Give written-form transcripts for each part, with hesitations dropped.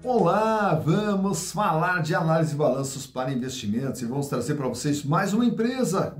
Olá, vamos falar de análise de balanços para investimentos e vamos trazer para vocês mais uma empresa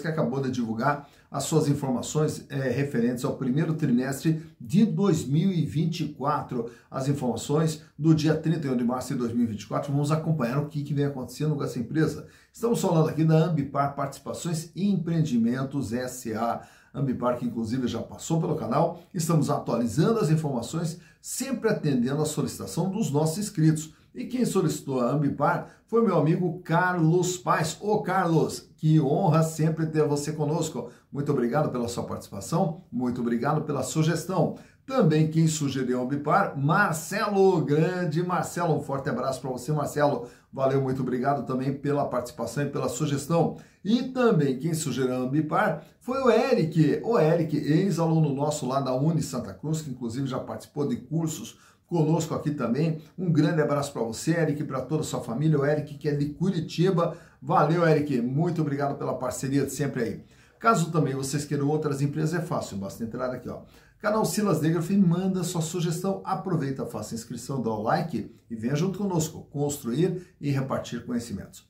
que acabou de divulgar as suas informações referentes ao primeiro trimestre de 2024. As informações do dia 31 de março de 2024, vamos acompanhar o que vem acontecendo com essa empresa. Estamos falando aqui da Ambipar Participações e Empreendimentos S.A., Ambipar, que inclusive já passou pelo canal. Estamos atualizando as informações, sempre atendendo a solicitação dos nossos inscritos. E quem solicitou a Ambipar foi meu amigo Carlos Paes. Ô Carlos, que honra sempre ter você conosco. Muito obrigado pela sua participação, muito obrigado pela sugestão. Também quem sugeriu a Ambipar, Marcelo, grande Marcelo, um forte abraço para você, Marcelo. Valeu, muito obrigado também pela participação e pela sugestão. E também quem sugeriu a Ambipar foi o Eric, ex-aluno nosso lá da Uni Santa Cruz, que inclusive já participou de cursos conosco aqui também. Um grande abraço para você, Eric, para toda a sua família. O Eric, que é de Curitiba. Valeu, Eric, muito obrigado pela parceria de sempre aí. Caso também vocês queiram outras empresas, é fácil, basta entrar aqui, ó. Canal Silas Negraf, manda sua sugestão, aproveita, faça a inscrição, dá o like e venha junto conosco, construir e repartir conhecimentos.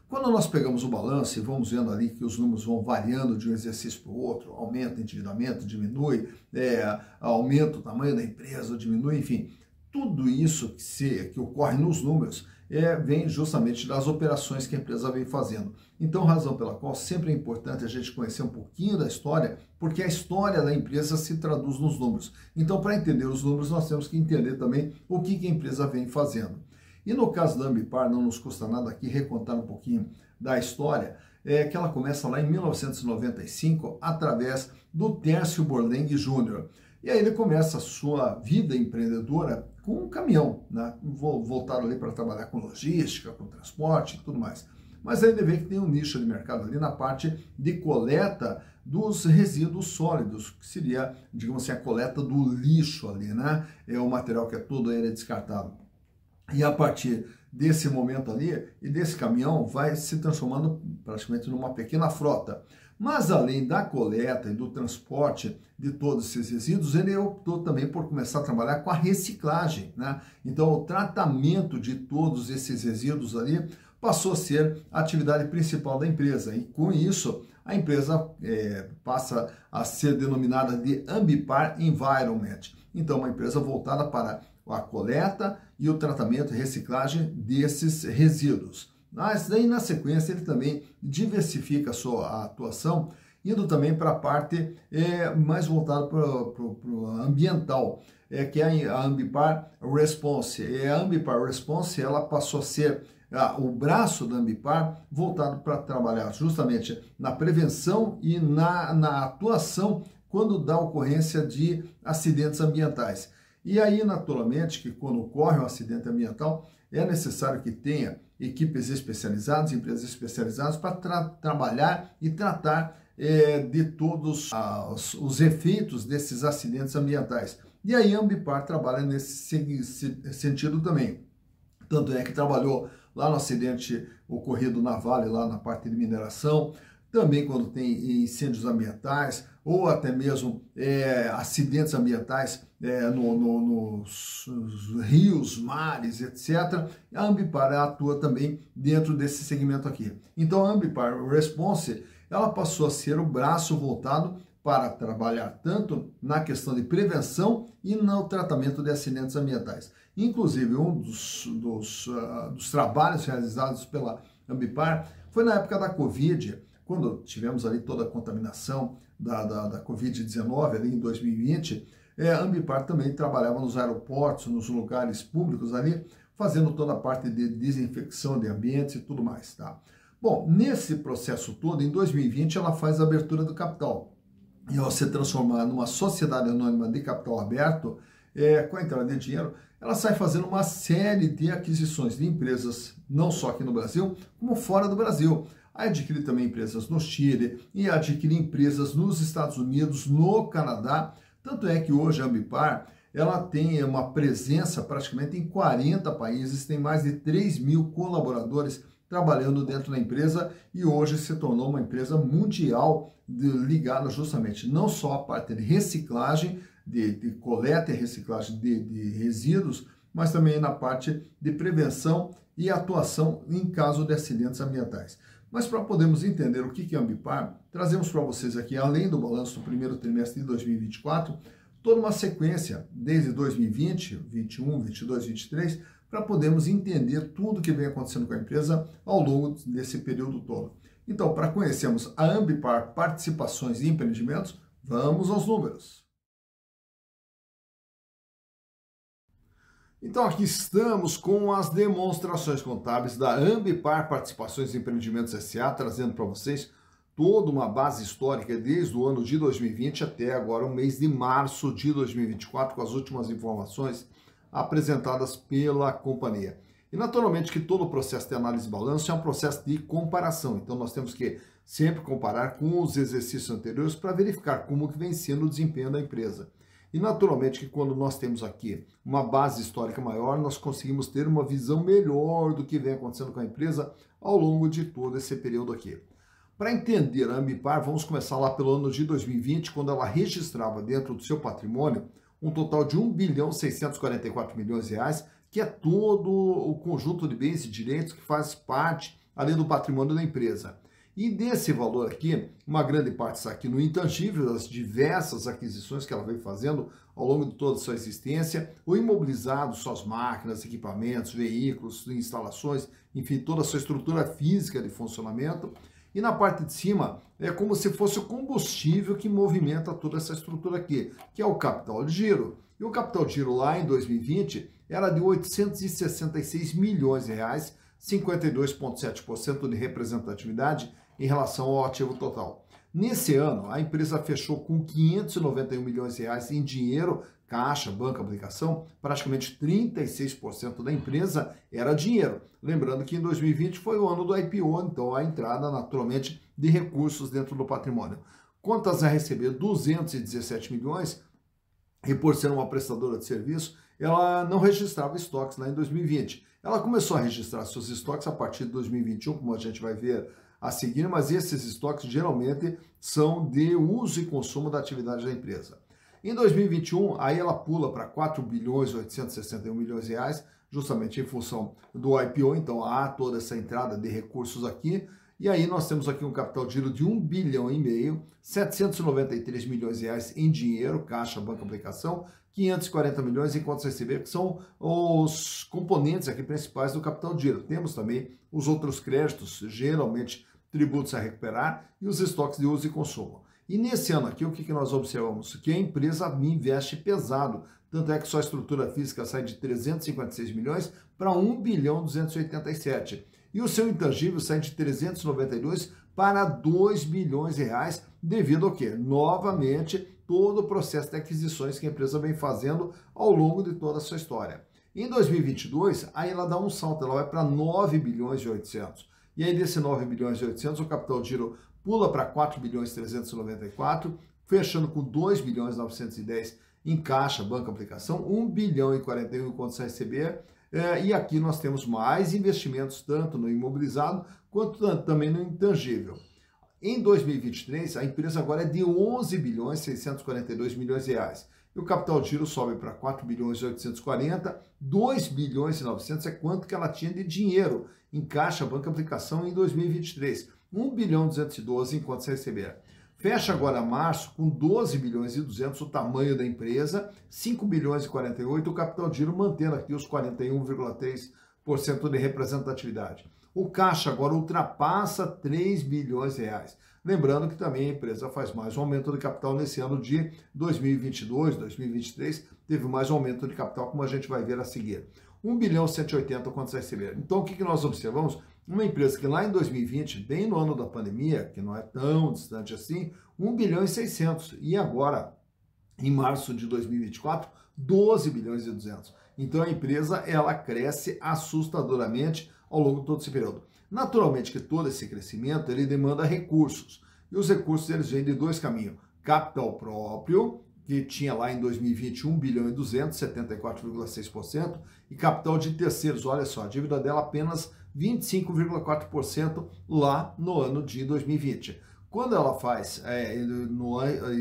Quando nós pegamos o balanço e vamos vendo ali que os números vão variando de um exercício para o outro, aumenta o endividamento, diminui, aumenta o tamanho da empresa, diminui, enfim, tudo isso que ocorre nos números vem justamente das operações que a empresa vem fazendo. Então, razão pela qual sempre é importante a gente conhecer um pouquinho da história, porque a história da empresa se traduz nos números. Então, para entender os números, nós temos que entender também o que a empresa vem fazendo. E no caso da Ambipar, não nos custa nada aqui recontar um pouquinho da história, que ela começa lá em 1995, através do Tércio Borleng Júnior. E aí ele começa a sua vida empreendedora com um caminhão, né? Voltado ali para trabalhar com logística, com transporte e tudo mais. Mas aí ele vê que tem um nicho de mercado ali na parte de coleta dos resíduos sólidos, que seria, digamos assim, a coleta do lixo ali, né? É o material que é todo ele descartado. E a partir desse momento ali, e desse caminhão, vai se transformando praticamente numa pequena frota. Mas além da coleta e do transporte de todos esses resíduos, ele optou também por começar a trabalhar com a reciclagem, né? Então o tratamento de todos esses resíduos ali passou a ser a atividade principal da empresa. E com isso, a empresa passa a ser denominada de Ambipar Environment. Então uma empresa voltada para a coleta e o tratamento e reciclagem desses resíduos. Mas daí na sequência ele também diversifica a sua atuação, indo também para a parte mais voltada para o ambiental, que é a Ambipar Response. E a Ambipar Response ela passou a ser o braço da Ambipar voltado para trabalhar justamente na prevenção e na atuação quando dá ocorrência de acidentes ambientais. E aí, naturalmente, que quando ocorre um acidente ambiental, é necessário que tenha equipes especializadas, empresas especializadas para trabalhar e tratar de todos os efeitos desses acidentes ambientais. E aí a Ambipar trabalha nesse sentido também. Tanto é que trabalhou lá no acidente ocorrido na Vale, lá na parte de mineração, também quando tem incêndios ambientais, ou até mesmo acidentes ambientais nos rios, mares, etc. A Ambipar atua também dentro desse segmento aqui. Então a Ambipar Response, ela passou a ser o braço voltado para trabalhar tanto na questão de prevenção e no tratamento de acidentes ambientais. Inclusive, um dos trabalhos realizados pela Ambipar foi na época da Covid, quando tivemos ali toda a contaminação da Covid-19 ali em 2020, a Ambipar também trabalhava nos aeroportos, nos lugares públicos ali, fazendo toda a parte de desinfecção de ambientes e tudo mais, tá? Bom, nesse processo todo, em 2020, ela faz a abertura do capital. E ao se transformar numa sociedade anônima de capital aberto, com a entrada de dinheiro, ela sai fazendo uma série de aquisições de empresas, não só aqui no Brasil, como fora do Brasil. Adquire também empresas no Chile e adquire empresas nos Estados Unidos, no Canadá. Tanto é que hoje a Ambipar ela tem uma presença praticamente em 40 países, tem mais de 3.000 colaboradores trabalhando dentro da empresa e hoje se tornou uma empresa mundial ligada justamente não só à parte de reciclagem, de coleta e reciclagem de resíduos, mas também na parte de prevenção e atuação em caso de acidentes ambientais. Mas para podermos entender o que é a Ambipar, trazemos para vocês aqui, além do balanço do primeiro trimestre de 2024, toda uma sequência desde 2020, 21, 22, 23, para podermos entender tudo que vem acontecendo com a empresa ao longo desse período todo. Então, para conhecermos a Ambipar Participações e Empreendimentos, vamos aos números. Então, aqui estamos com as demonstrações contábeis da Ambipar Participações e Empreendimentos S.A., trazendo para vocês toda uma base histórica desde o ano de 2020 até agora o mês de março de 2024, com as últimas informações apresentadas pela companhia. E naturalmente que todo o processo de análise de balanço é um processo de comparação, então nós temos que sempre comparar com os exercícios anteriores para verificar como que vem sendo o desempenho da empresa. E naturalmente que quando nós temos aqui uma base histórica maior, nós conseguimos ter uma visão melhor do que vem acontecendo com a empresa ao longo de todo esse período aqui. Para entender a Ambipar, vamos começar lá pelo ano de 2020, quando ela registrava dentro do seu patrimônio um total de 1.644 bilhões de reais, que é todo o conjunto de bens e direitos que faz parte ali do patrimônio da empresa. E desse valor aqui, uma grande parte está aqui no intangível, as diversas aquisições que ela vem fazendo ao longo de toda a sua existência, o imobilizado, suas máquinas, equipamentos, veículos, instalações, enfim, toda a sua estrutura física de funcionamento. E na parte de cima é como se fosse o combustível que movimenta toda essa estrutura aqui, que é o capital de giro. E o capital de giro lá em 2020 era de 866 milhões de reais, 52,7% de representatividade em relação ao ativo total. Nesse ano, a empresa fechou com 591 milhões de reais em dinheiro, caixa, banco, aplicação, praticamente 36% da empresa era dinheiro. Lembrando que em 2020 foi o ano do IPO, então a entrada naturalmente de recursos dentro do patrimônio. Contas a receber 217 milhões, e por ser uma prestadora de serviço, ela não registrava estoques lá em 2020. Ela começou a registrar seus estoques a partir de 2021, como a gente vai ver a seguir, mas esses estoques geralmente são de uso e consumo da atividade da empresa. Em 2021, aí ela pula para 4 bilhões 861 milhões de reais, justamente em função do IPO, então há toda essa entrada de recursos aqui, e aí nós temos aqui um capital de giro de 1 bilhão e meio, 793 milhões de reais em dinheiro, caixa, banco, aplicação, 540 milhões em contas a receber, que são os componentes aqui principais do capital de giro. Temos também os outros créditos, geralmente tributos a recuperar, e os estoques de uso e consumo. E nesse ano aqui, o que nós observamos? Que a empresa investe pesado, tanto é que sua estrutura física sai de 356 milhões para 1 bilhão 287. E o seu intangível sai de 392 para 2 bilhões de reais, devido ao quê? Novamente, todo o processo de aquisições que a empresa vem fazendo ao longo de toda a sua história. Em 2022, aí ela dá um salto, ela vai para 9 bilhões e 800. E aí desse 9 bilhões e 800, o capital de giro pula para 4 bilhões 394, fechando com 2 bilhões 910 em caixa, banco, aplicação, 1 bilhão e 41 em contas a receber, e aqui nós temos mais investimentos, tanto no imobilizado, quanto também no intangível. Em 2023, a empresa agora é de 11 bilhões 642 milhões de reais. E o capital de giro sobe para 4 bilhões e 840, 2 bilhões e 900 é quanto que ela tinha de dinheiro em caixa, banco, aplicação em 2023. 1 bilhão 212 em contas a receber. Fecha agora março com 12 bilhões e 200 o tamanho da empresa, 5 bilhões e 48 o capital de giro mantendo aqui os 41,3% de representatividade. O caixa agora ultrapassa 3 bilhões de reais. Lembrando que também a empresa faz mais um aumento de capital nesse ano de 2022, 2023, teve mais um aumento de capital, como a gente vai ver a seguir. 1 bilhão 180 quanto vai receber. Então, o que nós observamos? Uma empresa que lá em 2020, bem no ano da pandemia, que não é tão distante assim, 1 bilhão e 600. E agora, em março de 2024, 12 bilhões e 200. Então, a empresa, ela cresce assustadoramente ao longo de todo esse período. Naturalmente que todo esse crescimento, ele demanda recursos. E os recursos, eles vêm de dois caminhos. Capital próprio, que tinha lá em 2020 1 bilhão e 200, 74,6%, e capital de terceiros, olha só, a dívida dela apenas 25,4% lá no ano de 2020. Quando ela faz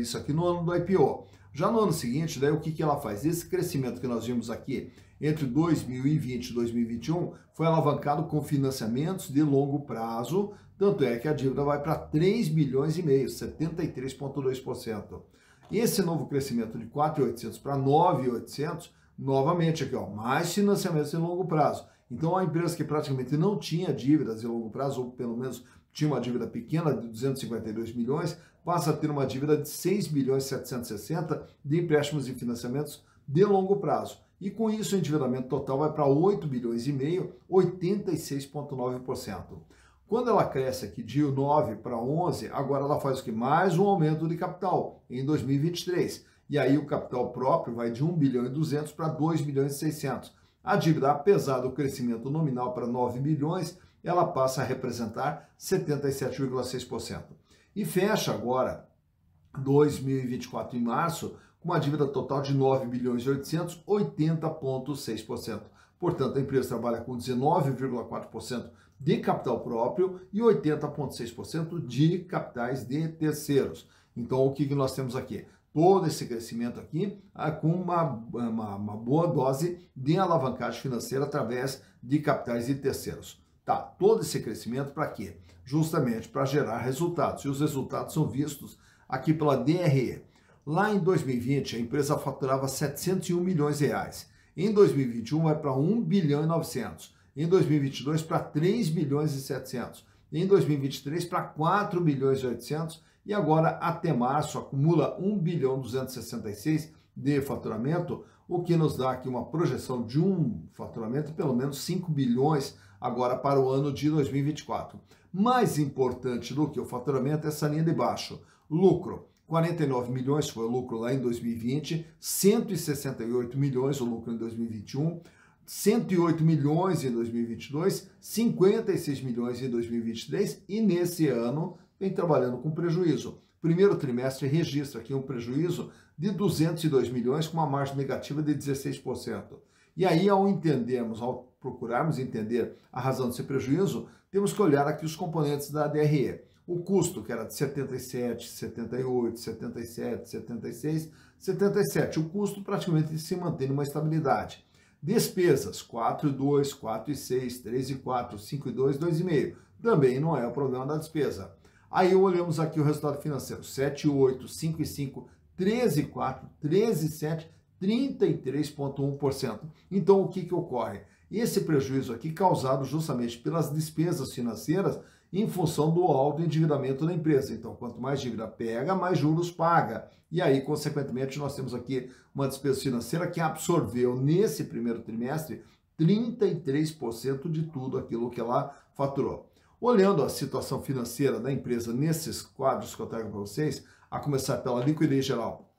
isso aqui no ano do IPO, já no ano seguinte, daí o que ela faz? Esse crescimento que nós vimos aqui entre 2020 e 2021 foi alavancado com financiamentos de longo prazo, tanto é que a dívida vai para 3 bilhões e meio, 73,2%. Esse novo crescimento de 4.800 para 9.800, novamente aqui, ó, mais financiamentos de longo prazo. Então, a empresa que praticamente não tinha dívidas de longo prazo, ou pelo menos tinha uma dívida pequena de 252 milhões, passa a ter uma dívida de 6 bilhões e 760 de empréstimos e financiamentos de longo prazo. E com isso, o endividamento total vai para 8 bilhões e meio, 86,9%. Quando ela cresce aqui de 9 para 11, agora ela faz o que? Mais um aumento de capital em 2023. E aí o capital próprio vai de 1 bilhão e 200 para 2 bilhões e 600. A dívida, apesar do crescimento nominal para 9 bilhões, ela passa a representar 77,6%. E fecha agora 2024 em março com uma dívida total de 9 bilhões e 800, 80,6%. Portanto, a empresa trabalha com 19,4% de capital próprio e 80,6% de capitais de terceiros. Então, o que nós temos aqui? Todo esse crescimento aqui com uma boa dose de alavancagem financeira através de capitais de terceiros. Tá, todo esse crescimento para quê? Justamente para gerar resultados. E os resultados são vistos aqui pela DRE. Lá em 2020, a empresa faturava 701 milhões de reais. Em 2021, vai para 1 bilhão e 900. Em 2022, para 3 bilhões e 700. Em 2023, para 4 bilhões e 800. E agora, até março, acumula 1 bilhão 266 de faturamento, o que nos dá aqui uma projeção de um faturamento de pelo menos 5 bilhões agora para o ano de 2024. Mais importante do que o faturamento é essa linha de baixo. Lucro, 49 milhões foi o lucro lá em 2020, 168 milhões o lucro em 2021, 108 milhões em 2022, 56 milhões em 2023 e nesse ano vem trabalhando com prejuízo. Primeiro trimestre registra aqui um prejuízo de 202 milhões com uma margem negativa de 16%. E aí, ao procurarmos entender a razão desse prejuízo, temos que olhar aqui os componentes da DRE. O custo, que era de 77, 78, 77, 76, 77. O custo praticamente se mantém numa estabilidade. Despesas, 4,2, 4,6, 3,4, 5,2, 2,5. Também não é o problema da despesa. Aí olhamos aqui o resultado financeiro, 7,8, 5,5, 13,4, 13,7, 33,1%. Então, o que ocorre? Esse prejuízo aqui causado justamente pelas despesas financeiras em função do alto endividamento da empresa. Então, quanto mais dívida pega, mais juros paga. E aí, consequentemente, nós temos aqui uma despesa financeira que absorveu nesse primeiro trimestre 33% de tudo aquilo que ela faturou. Olhando a situação financeira da empresa nesses quadros que eu trago para vocês, a começar pela liquidez geral,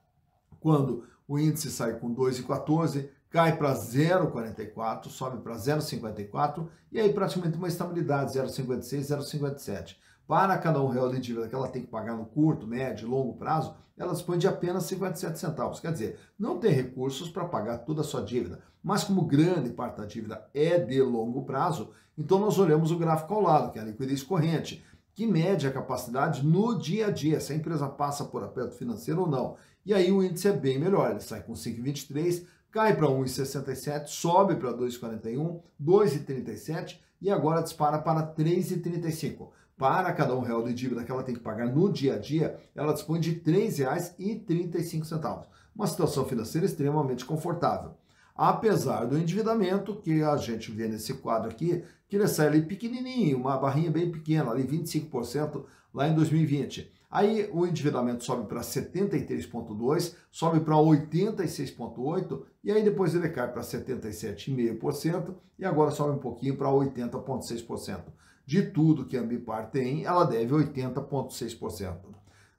quando o índice sai com 2,14, cai para 0,44, sobe para 0,54 e aí praticamente uma estabilidade, 0,56, 0,57. Para cada R$1 de dívida que ela tem que pagar no curto, médio e longo prazo, ela dispõe de apenas 57 centavos. Quer dizer, não tem recursos para pagar toda a sua dívida, mas como grande parte da dívida é de longo prazo, então nós olhamos o gráfico ao lado, que é a liquidez corrente, que mede a capacidade no dia a dia, se a empresa passa por aperto financeiro ou não. E aí o índice é bem melhor, ele sai com 5,23, cai para 1,67, sobe para 2,41, 2,37 e agora dispara para 3,35. Para cada R$1 de dívida que ela tem que pagar no dia a dia, ela dispõe de R$ 3,35. Uma situação financeira extremamente confortável. Apesar do endividamento, que a gente vê nesse quadro aqui, que ele sai ali pequenininho, uma barrinha bem pequena, ali 25% lá em 2020. Aí o endividamento sobe para 73,2%, sobe para 86,8% e aí depois ele cai para 77,5% e agora sobe um pouquinho para 80,6%. De tudo que a Ambipar tem, ela deve 80,6%.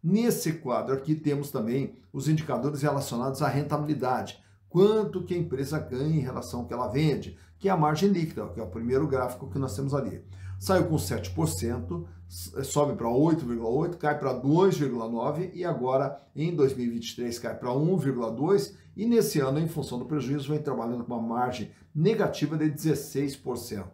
Nesse quadro aqui temos também os indicadores relacionados à rentabilidade. Quanto que a empresa ganha em relação ao que ela vende, que é a margem líquida, que é o primeiro gráfico que nós temos ali. Saiu com 7%, sobe para 8,8%, cai para 2,9% e agora em 2023 cai para 1,2% e nesse ano, em função do prejuízo, vem trabalhando com uma margem negativa de 16%.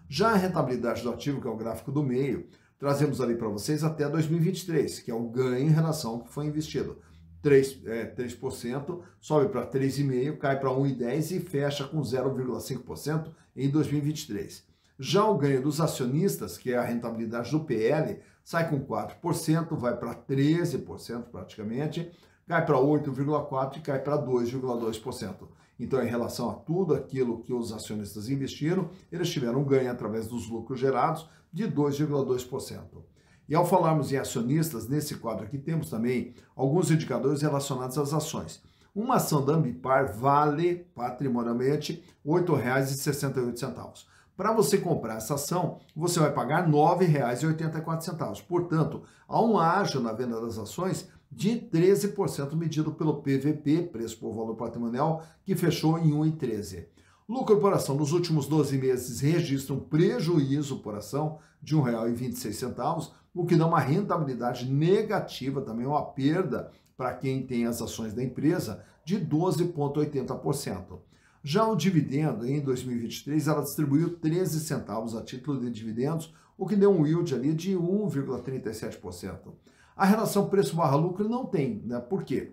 Já a rentabilidade do ativo, que é o gráfico do meio, trazemos ali para vocês até 2023, que é o ganho em relação ao que foi investido. 3%, sobe para 3,5%, cai para 1,10% e fecha com 0,5% em 2023. Já o ganho dos acionistas, que é a rentabilidade do PL, sai com 4%, vai para 13% praticamente, cai para 8,4% e cai para 2,2%. Então, em relação a tudo aquilo que os acionistas investiram, eles tiveram um ganho através dos lucros gerados de 2,2%. E ao falarmos em acionistas, nesse quadro aqui temos também alguns indicadores relacionados às ações. Uma ação da Ambipar vale patrimonialmente R$ 8,68. Para você comprar essa ação, você vai pagar R$ 9,84. Portanto, há um ágio na venda das ações de 13% medido pelo PVP, preço por valor patrimonial, que fechou em 1,13. Lucro por ação nos últimos 12 meses registra um prejuízo por ação de R$ 1,26, o que dá uma rentabilidade negativa, também uma perda para quem tem as ações da empresa, de 12,80%. Já o dividendo, em 2023, ela distribuiu 13 centavos a título de dividendos, o que deu um yield ali de 1,37%. A relação preço/lucro não tem, né? Por quê?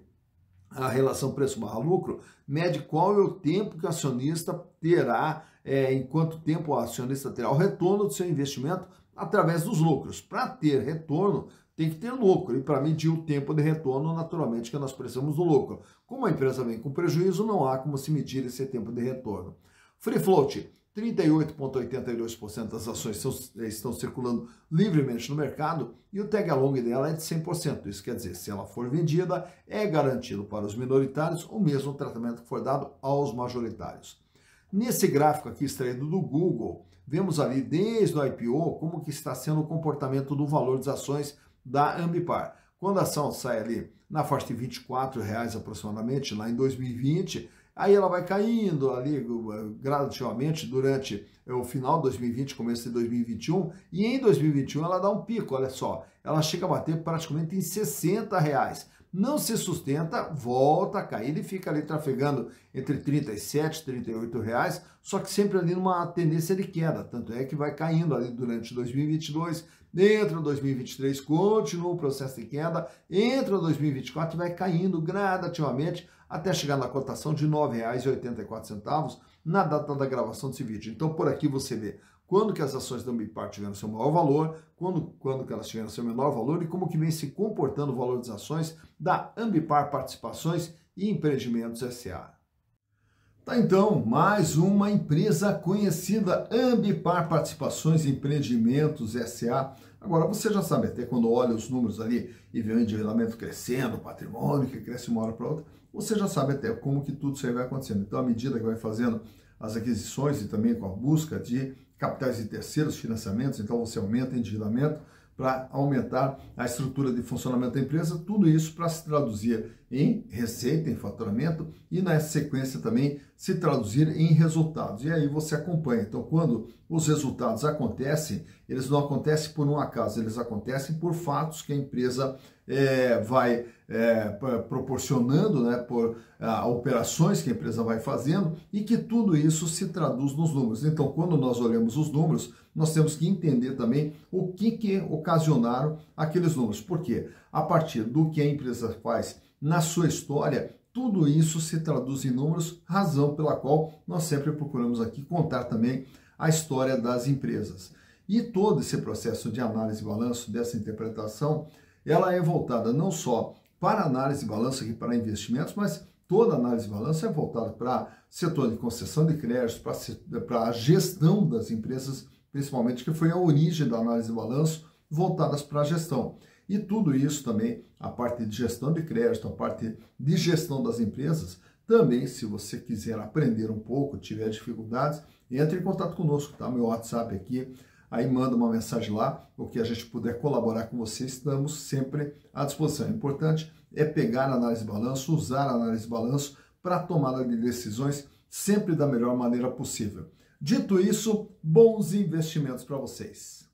A relação preço/lucro mede qual é o tempo que o acionista terá, em quanto tempo o acionista terá o retorno do seu investimento através dos lucros. Para ter retorno, tem que ter lucro, e para medir o tempo de retorno, naturalmente que nós precisamos do lucro. Como a empresa vem com prejuízo, não há como se medir esse tempo de retorno. Free float, 38,82% das ações estão circulando livremente no mercado e o tag along dela é de 100%. Isso quer dizer, se ela for vendida, é garantido para os minoritários o mesmo tratamento que for dado aos majoritários. Nesse gráfico aqui extraído do Google, vemos ali desde o IPO como que está sendo o comportamento do valor das ações da Ambipar. Quando a ação sai ali na faixa de R$ 24 aproximadamente, lá em 2020, aí ela vai caindo ali gradativamente durante o final de 2020, começo de 2021, e em 2021 ela dá um pico, olha só, ela chega a bater praticamente em R$ 60. Não se sustenta, volta a cair e fica ali trafegando entre R$ 37 e R$ 38, só que sempre ali numa tendência de queda, tanto é que vai caindo ali durante 2022, entra 2023, continua o processo de queda, entra 2024 e vai caindo gradativamente até chegar na cotação de R$ 9,84 na data da gravação desse vídeo. Então, por aqui você vê quando que as ações da Ambipar tiveram seu maior valor, quando que elas tiveram seu menor valor e como que vem se comportando o valor das ações da Ambipar Participações e Empreendimentos S.A. Tá, então, mais uma empresa conhecida, Ambipar Participações e Empreendimentos S.A. Agora, você já sabe, até quando olha os números ali e vê o endividamento crescendo, o patrimônio que cresce uma hora para outra, você já sabe até como que tudo isso aí vai acontecendo. Então, à medida que vai fazendo as aquisições e também com a busca de capitais de terceiros, financiamentos, então você aumenta o endividamento para aumentar a estrutura de funcionamento da empresa, tudo isso para se traduzir em receita, em faturamento e na sequência também se traduzir em resultados. E aí você acompanha. Então, quando os resultados acontecem, eles não acontecem por um acaso, eles acontecem por fatos que a empresa vai proporcionando, né, por operações que a empresa vai fazendo e que tudo isso se traduz nos números. Então, quando nós olhamos os números, nós temos que entender também o que ocasionaram aqueles números. Por quê? A partir do que a empresa faz na sua história, tudo isso se traduz em números, razão pela qual nós sempre procuramos aqui contar também a história das empresas. E todo esse processo de análise e balanço, dessa interpretação, ela é voltada não só para análise e balanço aqui para investimentos, mas toda análise e balanço é voltada para setor de concessão de créditos, para a gestão das empresas, principalmente, que foi a origem da análise e balanço, voltadas para a gestão. E tudo isso também, a parte de gestão de crédito, a parte de gestão das empresas, também, se você quiser aprender um pouco, tiver dificuldades, entre em contato conosco, tá? Meu WhatsApp aqui, aí manda uma mensagem lá, o que a gente puder colaborar com você, estamos sempre à disposição. O importante é pegar a análise de balanço, usar a análise de balanço para a tomada de decisões sempre da melhor maneira possível. Dito isso, bons investimentos para vocês.